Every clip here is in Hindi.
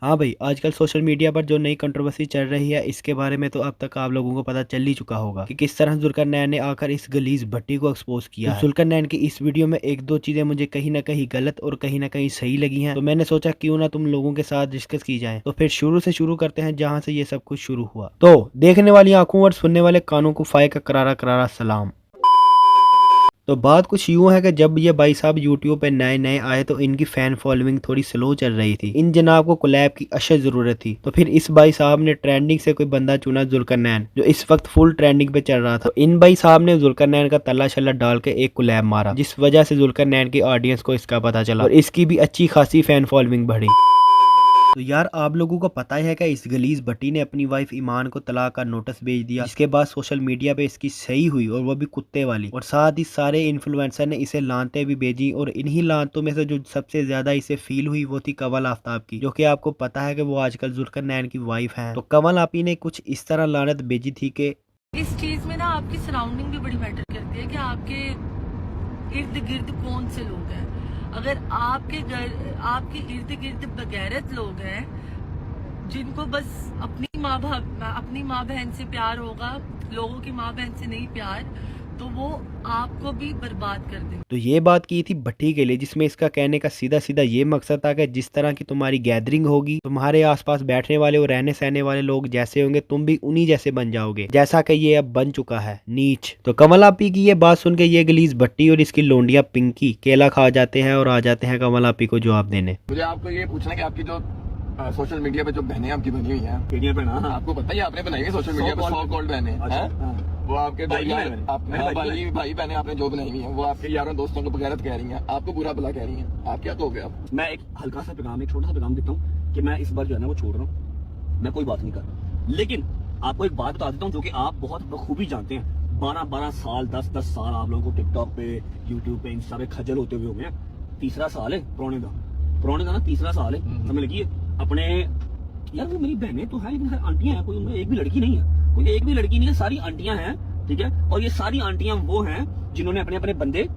हाँ भाई, आजकल सोशल मीडिया पर जो नई कंट्रोवर्सी चल रही है इसके बारे में तो अब तक आप लोगों को पता चल ही चुका होगा कि किस तरह जुल्करनैन ने आकर इस गलीज भट्टी को एक्सपोज किया है। जुल्करनैन की इस वीडियो में एक दो चीजें मुझे कहीं ना कहीं गलत और कहीं ना कहीं सही लगी हैं, तो मैंने सोचा क्यों ना तुम लोगों के साथ डिस्कस की जाए। तो फिर शुरू से शुरू करते हैं जहाँ से ये सब कुछ शुरू हुआ। तो देखने वाली आंखों और सुनने वाले कानों को फाय का करारा करारा सलाम। तो बात कुछ यूं है कि जब ये भाई साहब यूट्यूब पे नए नए आए तो इनकी फैन फॉलोइंग थोड़ी स्लो चल रही थी। इन जनाब को कोलैब की अशद जरूरत थी। तो फिर इस भाई साहब ने ट्रेंडिंग से कोई बंदा चुना, जुल्करनैन, जो इस वक्त फुल ट्रेंडिंग पे चल रहा था। तो इन भाई साहब ने जुल्करनैन का तल्ला शल्ला डाल के एक कोलैब मारा, जिस वजह से जुल्करनैन की ऑडियंस को इसका पता चला और इसकी भी अच्छी खासी फैन फॉलोइंग बढ़ी। तो यार आप लोगों को पता है कि इस गलीज भट्टी ने अपनी वाइफ ईमान को तलाक का नोटिस भेज दिया, जिसके बाद सोशल मीडिया पे इसकी सही हुई, और वो भी कुत्ते वाली। और साथ ही सारे इन्फ्लुएंसर ने इसे लानते भी भेजी, और इन्हीं लानतों में से जो सबसे ज्यादा इसे फील हुई वो थी कंवल आफ्ताब की, जो कि आपको पता है कि वो आजकल जुल्करनैन की वाइफ है। तो कंवल आपी ने कुछ इस तरह लानत भेजी थी कि इस चीज में ना आपकी सराउंडिंग भी बड़ी मैटर करती है कि आपके इर्द गिर्द कौन से लोग हैं। अगर आपके इर्द गिर्द बगैरत लोग हैं जिनको बस अपनी माँ बहन से प्यार होगा, लोगों की माँ बहन से नहीं प्यार, तो वो आपको भी बर्बाद कर देंगे। तो ये बात की थी भट्टी के लिए, जिसमें इसका कहने का सीधा सीधा ये मकसद था कि जिस तरह की तुम्हारी गैदरिंग होगी, तुम्हारे आसपास बैठने वाले और रहने सहने वाले लोग जैसे होंगे, तुम भी उन्हीं जैसे बन जाओगे, जैसा कि ये अब बन चुका है, नीच। तो कमल आपी की ये बात सुन के ये गलीज भट्टी और इसकी लोंडिया पिंकी केला खा जाते हैं और आ जाते हैं कमल आपी को जवाब देने। मुझे आपको ये पूछना है कि आपकी जो सोशल मीडिया पे जो बहनें आपकी बनी हुई हैं, आपको पता है आपने बनाई है सोशल मीडिया पे 100 कॉल्ड बहनें, वो आपके भाई बहनें आपने जो बनाई हुई हैं, वो आपके यारों दोस्तों को बगैरत कह रही हैं, आपको बुरा भला कह रही हैं। आप क्या दोगे? आप मैं एक हल्का सा पैगाम, एक छोटा सा पैगाम देता हूँ कि मैं इस बार जो है ना वो छोड़ रहा हूँ, मैं कोई बात नहीं कर रहा। लेकिन आपको एक बात बता देता हूँ जो कि आप बहुत बखूबी जानते हैं। 12-12 साल 10-10 साल आप लोगों को टिकटॉक पे, यूट्यूब पे, इंस्टा पे खजल होते हुए हो गए। तीसरा साल है पुराने का ना, तीसरा साल है। समझ लगी अपने यार, वो मेरी बहनें तो है लेकिन आंटियां हैं, कोई उनमें एक भी लड़की नहीं है, कोई एक भी लड़की नहीं है, सारी आंटियां हैं, ठीक है। और ये सारी आंटियां वो हैं जिन्होंने अपने अपने बंदे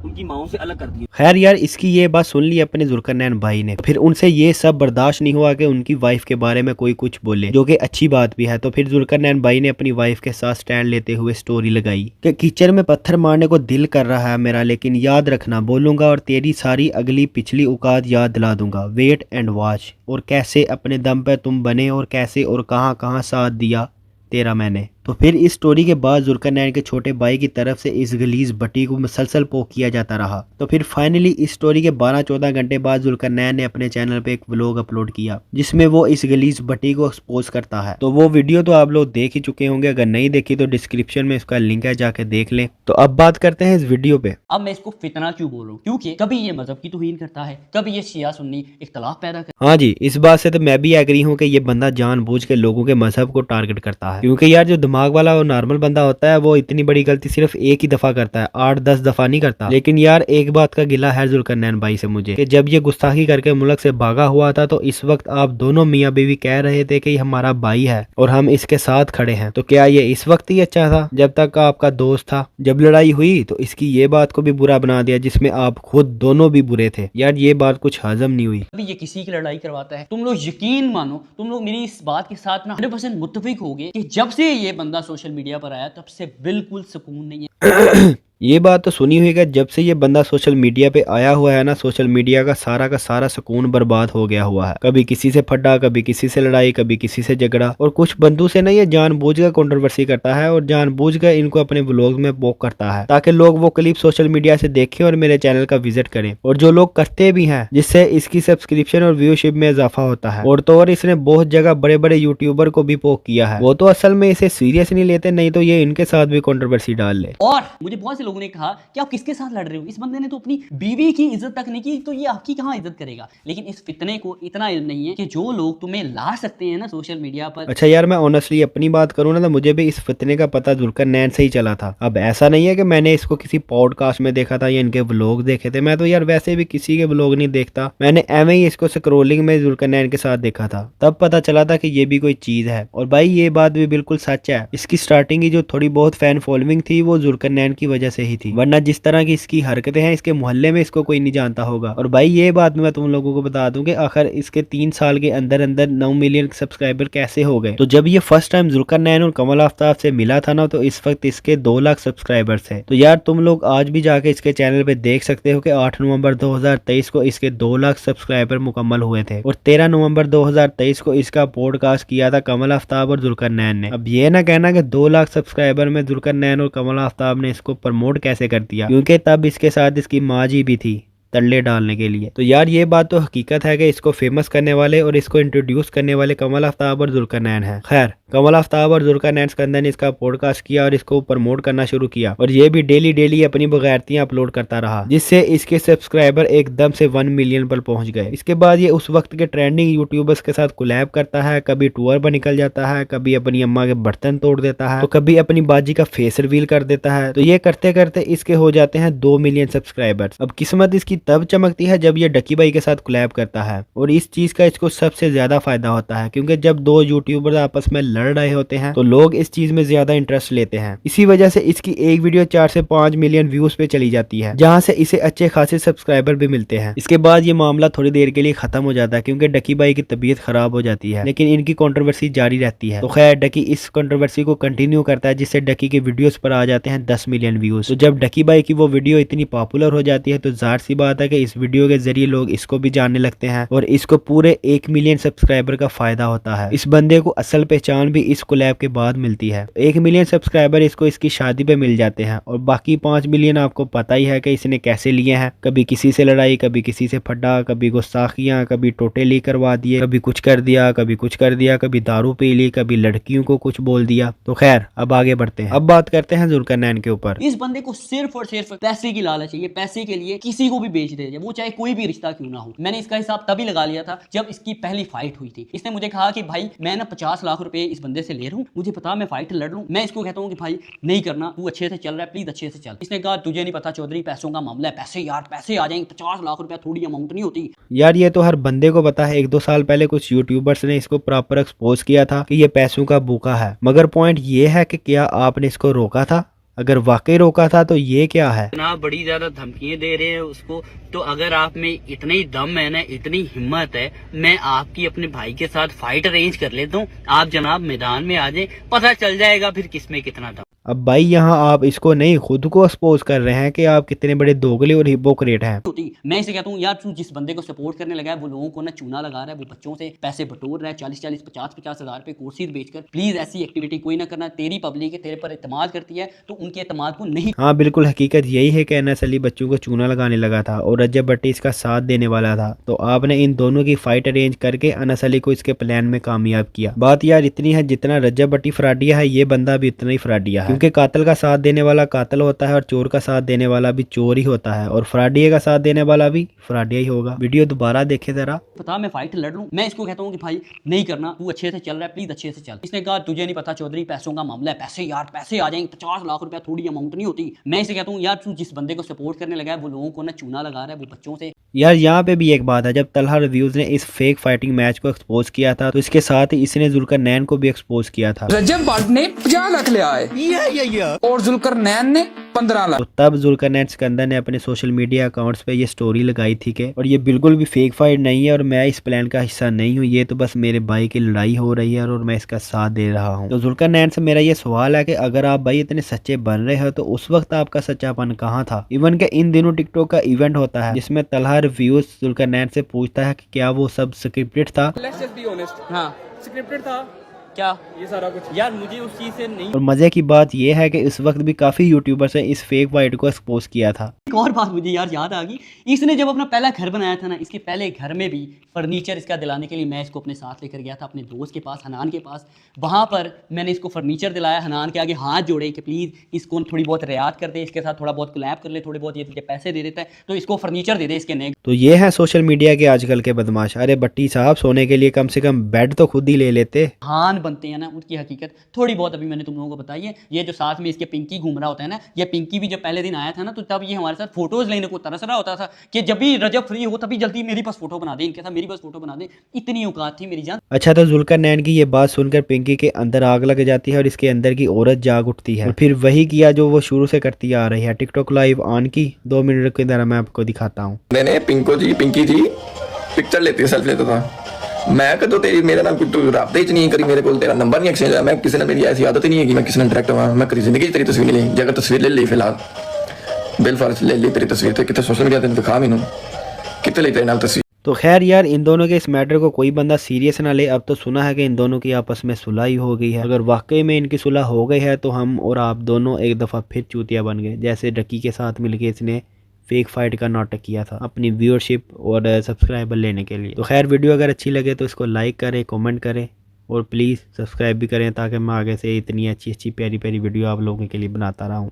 उनकी माओं से अलग कर दिए। खैर यार, इसकी ये बात सुन ली अपने जुल्करनैन भाई ने, फिर उनसे ये सब बर्दाश्त नहीं हुआ कि उनकी वाइफ के बारे में कोई कुछ बोले, जो कि अच्छी बात भी है। तो फिर जुल्करनैन भाई ने अपनी वाइफ के साथ स्टैंड लेते हुए स्टोरी लगाई कि कीचड़ में पत्थर मारने को दिल कर रहा है मेरा, लेकिन याद रखना बोलूंगा और तेरी सारी अगली पिछली औकात याद दिला दूंगा। Wait and watch. और कैसे अपने दम पे तुम बने, और कैसे और कहां कहां साथ दिया तेरा मैंने। तो फिर इस स्टोरी के बाद जुल्करनैन के छोटे भाई की तरफ से इस गलीज भट्टी को मुसलसल पोक किया जाता रहा। तो फिर फाइनली इस स्टोरी के 12-14 घंटे बाद जुल्करनैन ने अपने चैनल पे एक व्लॉग अपलोड किया, जिसमें वो इस गलीज भट्टी को एक्सपोज करता है। तो वो वीडियो तो आप लोग देख ही चुके होंगे, अगर नहीं देखी तो डिस्क्रिप्शन में इसका लिंक है, जाके देख लें। तो अब बात करते हैं इस वीडियो पे। अब मैं इसको फितना क्यों बोल रहा हूँ, क्योंकि कभी ये मजहब की तौहीन करता है, कभी ये शिया सुन्नी इख्तलाफ पैदा करता है। हाँ जी, इस बात से तो मैं भी एग्री हूँ कि ये बंदा जानबूझ के लोगों के मजहब को टारगेट करता है, क्योंकि यार जो दिमाग वाला और नॉर्मल बंदा होता है वो इतनी बड़ी गलती सिर्फ एक ही दफा करता है, 8-10 दफा नहीं करता। लेकिन यार एक बात का गिला है जुल्करनैन भाई से मुझे, कि जब ये गुस्ताखी करके मुल्क से भागा हुआ था तो इस वक्त आप दोनों मियाँ बीवी कह रहे थे कि हमारा भाई है और हम इसके साथ खड़े हैं। तो क्या ये इस वक्त ही अच्छा था जब तक आपका दोस्त था? जब लड़ाई हुई तो इसकी ये बात को भी बुरा बना दिया, जिसमें आप खुद दोनों भी बुरे थे। यार ये बात कुछ हजम नहीं हुई। अभी ये किसी की लड़ाई करवाता है, तुम लोग यकीन मानो, तुम लोग मेरी इस बात के साथ ना 100% मुत्तफिक होगे कि जब से ये बंदा सोशल मीडिया पर आया तब से बिल्कुल सुकून नहीं है। ये बात तो सुनी हुई है, जब से ये बंदा सोशल मीडिया पे आया हुआ है ना, सोशल मीडिया का सारा सुकून बर्बाद हो गया हुआ है। कभी किसी से फटा, कभी किसी से लड़ाई, कभी किसी से झगड़ा, और कुछ बंदों से ना ये जानबूझकर कंट्रोवर्सी करता है और जानबूझकर इनको अपने व्लॉग में पोक करता है, ताकि लोग वो क्लिप सोशल मीडिया से देखें और मेरे चैनल का विजिट करें। और जो लोग करते भी हैं, जिससे इसकी सब्सक्रिप्शन और व्यूशिप में इजाफा होता है। और तो और इसने बहुत जगह बड़े बड़े यूट्यूबर को भी पोक किया है। वो तो असल में इसे सीरियस नहीं लेते, नहीं तो ये इनके साथ भी कंट्रोवर्सी डाल ले। और मुझे बहुत से लोगों ने कहा कि आप किसके साथ लड़ रहे हो, इस बंदे ने तो अपनी बीवी की इज्जत तक नहीं की, तो ये आपकी कहां इज्जत करेगा। लेकिन इस फितने को इतना इल्म नहीं है कि जो लोग तुम्हें ला सकते हैं ना सोशल मीडिया पर। अच्छा यार, मैं ऑनेस्टली अपनी बात करूँ ना, तो मुझे भी इस फितने का पता जुल्करनैन से ही चला था। अब ऐसा नहीं है कि मैंने इसको किसी पॉडकास्ट में देखा था या इनके व्लॉग देखे थे। मैं तो यार वैसे भी किसी के व्लॉग नहीं देखता, मैंने एवं ही इसको स्क्रोलिंग में जुल्करनैन के साथ देखा था, तब पता चला था कि ये भी कोई चीज है। और भाई ये बात भी बिल्कुल सच है, इसकी स्टार्टिंग की जो थोड़ी बहुत फैन फॉलोइंग थी वो जुल्करनैन जुल्कर नैन की वजह से ही थी, वरना जिस तरह की इसकी हरकतें हैं इसके मोहल्ले में इसको कोई नहीं जानता होगा। और भाई ये बात मैं तुम लोगों को बता दूं कि आखिर इसके 3 साल के अंदर अंदर 9 मिलियन सब्सक्राइबर कैसे हो गए। तो जब ये फर्स्ट टाइम जुल्कर नैन और कमल आफ्ताब से मिला था ना, तो इस वक्त इसके 2 लाख सब्सक्राइबर थे। तो यार तुम लोग आज भी जाके इसके चैनल पे देख सकते हो कि 8 नवंबर 2023 को इसके 2 लाख सब्सक्राइबर मुकम्मल हुए थे और 13 नवंबर 2023 को इसका पॉडकास्ट किया था कमल आफ्ताब और जुल्कर नैन ने। अब ये ना कहना कि 2 लाख सब्सक्राइबर में जुल्कर नैन और कमल आफ्ताब ने इसको प्रमोट कैसे कर दिया, क्योंकि तब इसके साथ इसकी माँ जी भी थी तल्ले डालने के लिए। तो यार ये बात तो हकीकत है कि इसको फेमस करने वाले और इसको इंट्रोड्यूस करने वाले कमल आफ्ताब और जुल्कर नैन है। खैर, कमल आफ्ताब और जुल्कर नैन सिकंदर ने इसका पॉडकास्ट किया और इसको प्रमोट करना शुरू किया और ये भी डेली अपनी बगैरतियां अपलोड करता रहा, जिससे इसके सब्सक्राइबर एकदम से 1 मिलियन पर पहुंच गए। इसके बाद ये उस वक्त के ट्रेंडिंग यूट्यूबर्स के साथ कोलैब करता है, कभी टूर पर निकल जाता है, कभी अपनी अम्मा के बर्तन तोड़ देता है, तो कभी अपनी बाजी का फेस रिवील कर देता है। तो ये करते करते इसके हो जाते हैं 2 मिलियन सब्सक्राइबर्स। अब किस्मत इसकी तब चमकती है जब ये डकी भाई के साथ कोलैब करता है, और इस चीज का इसको सबसे ज्यादा फायदा होता है, क्योंकि जब 2 यूट्यूबर आपस में लड़ रहे होते हैं तो लोग इस चीज में ज्यादा इंटरेस्ट लेते हैं। इसी वजह से इसकी एक वीडियो 4 से 5 मिलियन व्यूज पे चली जाती है, जहां से इसे अच्छे खासे सब्सक्राइबर भी मिलते हैं। इसके बाद ये मामला थोड़ी देर के लिए खत्म हो जाता है, क्योंकि डकी भाई की तबीयत खराब हो जाती है, लेकिन इनकी कंट्रोवर्सी जारी रहती है। तो खैर, डकी इस कंट्रोवर्सी को कंटिन्यू करता है, जिससे डकी के वीडियोस पर आ जाते हैं 10 मिलियन व्यूज। तो जब डकी भाई की वो वीडियो इतनी पॉपुलर हो जाती है तो जाहिर सी बात है कि इस वीडियो के जरिए लोग इसको भी जानने लगते हैं और इसको पूरे 1 मिलियन सब्सक्राइबर का फायदा होता है। इस बंदे को असल पहचान भी इस कोलैब के बाद मिलती है। 1 मिलियन सब्सक्राइबर इसको इसकी शादी पे मिल जाते हैं, और बाकी 5 मिलियन आपको पता ही है कि इसने कैसे लिए हैं। कभी किसी से लड़ाई, कभी किसी से फटा, कभी गुस्ताखियां, कभी टोटे ली करवा दिए, कभी कुछ कर दिया, कभी कुछ कर दिया, कभी दारू पी ली, कभी लड़कियों को कुछ बोल दिया। तो खैर, अब आगे बढ़ते हैं। अब बात करते हैं जुल्कर नैन के ऊपर। इस बंदे को सिर्फ और सिर्फ पैसे की लालच चाहिए, पैसे के लिए किसी को भी बेच दे, वो चाहे कोई भी रिश्ता क्यों ना हो। मैंने इसका हिसाब तभी लगा लिया था जब इसकी पहली फाइट हुई थी। इसने मुझे कहा कि भाई मैं ना 50 लाख रुपए इस बंदे से ले रहा हूँ, मुझे पता मैं फाइट लड़ लूँ। मैं इसको कहता हूँ कि भाई नहीं करना, तू अच्छे से चल रहा है, प्लीज अच्छे से चल। इसने कहा तुझे नहीं पता चौधरी, पैसों का मामला है, पैसे यार पैसे आ जाएंगे, 50 लाख रुपया थोड़ी अमाउंट नहीं होती। यार ये तो हर बंदे को पता है। 1-2 साल पहले कुछ यूट्यूबर्स ने इसको प्रॉपर एक्सपोज किया था कि ये पैसों का भूखा है, मगर पॉइंट ये है कि क्या आपने इसको रोका था? अगर वाकई रोका था तो ये क्या है? जनाब बड़ी ज्यादा धमकियां दे रहे हैं उसको, तो अगर आप में इतनी दम है ना, इतनी हिम्मत है, मैं आपकी अपने भाई के साथ फाइट अरेंज कर लेता हूँ। आप जनाब मैदान में आ जाए, पता चल जाएगा फिर किसमें कितना दम। अब भाई यहाँ आप इसको नहीं खुद को एक्सपोज कर रहे हैं कि आप कितने बड़े दोगले और हिपोक्रेट हैं। मैं इसे कहता हूँ यार, तू जिस बंदे को सपोर्ट करने लगा है वो लोगों को ना चूना लगा रहा है, वो बच्चों से पैसे बटोर रहा है, 40-40, 50-50 हज़ार रुपए कोर्सेज बेचकर। प्लीज ऐसी एक्टिविटी कोई ना करना। तेरी पब्लिक है, तेरे पर एतमाद करती है, तो उनके एतमाद को नहीं। हाँ बिल्कुल, हकीकत यही है कि अनस अली बच्चों को चूना लगाने लगा था और रजब भट्टी इसका साथ देने वाला था। तो आपने इन दोनों की फाइट अरेंज करके अनस अली को इसके प्लान में कामयाब किया। बात यार इतनी है, जितना रजब भट्टी फ्राडिया है, ये बंदा भी उतना ही फ्राडिया है, क्योंकि कातिल का साथ देने वाला कातिल होता है और चोर का साथ देने वाला भी चोर ही होता है, और फ्राडिया का साथ देने वाला भी फ्राडिया ही होगा। वीडियो दोबारा देखे जरा। पता मैं फाइट लड़ लूँ। मैं इसको कहता हूँ कि भाई नहीं करना, तू अच्छे से चल रहा है, प्लीज अच्छे से चल। इसने कहा तुझे नहीं पता चौधरी, पैसों का मामला है, पैसे यार पैसे आ जाएंगे, 50 लाख रुपया थोड़ी अमाउंट नहीं होती। मैं इसे कहता हूँ यार, तू जिस बंदे को सपोर्ट करने लगा है वो लोगों को ना चूना लगा रहा है, वो बच्चों से। यार यहाँ पे भी एक बात है, जब तलहा रिव्यूज ने इस फेक फाइटिंग मैच को एक्सपोज किया था तो इसके साथ ही इसने जुल्कर नैन को भी एक्सपोज किया था। रजब भट्ट ने 50 लाख लिया है और जुल्कर नैन ने 15 लाख। तो तब जुल्कर नैन सिकंदर ने अपने सोशल मीडिया अकाउंट्स पे ये स्टोरी लगाई थी कि और ये बिल्कुल भी फेक फाइट नहीं है और मैं इस प्लान का हिस्सा नहीं हूँ, ये तो बस मेरे भाई की लड़ाई हो रही है और मैं इसका साथ दे रहा हूँ। तो जुल्कर नैन से मेरा ये सवाल है कि अगर आप भाई इतने सच्चे बन रहे हो तो उस वक्त आपका सच्चापन कहाँ था? इवन के इन दिनों टिकटॉक का इवेंट होता है जिसमें तलहा रिव्यूज जुल्कर नैन से पूछता है कि क्या वो सब स्क्रिप्टेड था। लेट्स जस्ट बी ऑनेस्ट, हाँ स्क्रिप्टेड था क्या ये सारा कुछ? यार मुझे उस चीज से नहीं। और मजे की बात यह है कि इस वक्त भी काफी यूट्यूबर्स ने इस फेक फाइट को एक्सपोज किया था। एक और बात मुझे यार याद आ गई, इसने जब अपना पहला घर बनाया था ना, इसके पहले घर में भी फर्नीचर इसका दिलाने के लिए मैं इसको अपने साथ लेकर गया था अपने दोस्त के पास, हनान के पास। वहाँ पर मैंने इसको फर्नीचर दिलाया, हनान के आगे हाथ जोड़े कि प्लीज़ इसको थोड़ी बहुत रियायत कर दे, इसके साथ थोड़ा बहुत कोलैब कर ले, थोड़े बहुत ये तुझे पैसे दे देता है तो इसको फर्नीचर दे दे इसके नए। तो ये है सोशल मीडिया के आजकल के बदमाश। अरे भट्टी साहब, सोने के लिए कम से कम बेड तो खुद ही ले लेते। हान बनते हैं ना उनकी हकीकत थोड़ी बहुत अभी मैंने तुम लोगों को बताई है। ये जो साथ में इसके पिंकी घूम रहा होता है ना, ये पिंकी भी जब पहले दिन आया था ना, तो तब ये हमारे साथ फोटोज लेने को तरस रहा होता था कि जब भी रजब फ्री हो तभी जल्दी मेरे पास फोटो बना दे, इनके साथ मेरी पास फोटो बना दे, इतनी औकात थी मेरी जान। अच्छा, तो जुल्करनैन की ये बात सुनकर पिंकी के अंदर आग लग जाती है और इसके अंदर की औरत जाग उठती है। और फिर वही किया जो वो शुरू से करती आ रही है, टिकटॉक लाइव ऑन की। 2 मिनट के अंदर मैं आपको दिखाता हूँ। मैंने पिंकी जी पिक्चर लेती सेल्फी लेता था मैं कदों तेरी मेरे नाल कोई राबते ही नहीं करी, मेरे को तेरा नंबर नहीं एक्सचेंज होया, मैं किसी ने मेरी ऐसी आदत ही नहीं है कि मैं किसी ने डायरेक्ट हुआ, मैं कभी जिंदगी तेरी तस्वीर नहीं ली। अगर तस्वीर ले ली फिलहाल बिल फर्ज ले ली तेरी तस्वीर तो कितने सोशल मीडिया तेन दिखा मैनू कितने ली तेरे नाल तस्वीर। तो खैर यार, इन दोनों के इस मैटर को कोई बंदा सीरियस ना ले। अब तो सुना है कि इन दोनों की आपस में सुलह ही हो गई है। अगर वाकई में इनकी सुलह हो गई है तो हम और आप दोनों एक दफ़ा फिर चूतिया बन गए, जैसे डकी के साथ मिलके इसने फेक फाइट का नाटक किया था अपनी व्यूअरशिप और सब्सक्राइबर लेने के लिए। तो खैर, वीडियो अगर अच्छी लगे तो इसको लाइक करें, कमेंट करें और प्लीज़ सब्सक्राइब भी करें, ताकि मैं आगे से इतनी अच्छी अच्छी प्यारी प्यारी वीडियो आप लोगों के लिए बनाता रहूँ।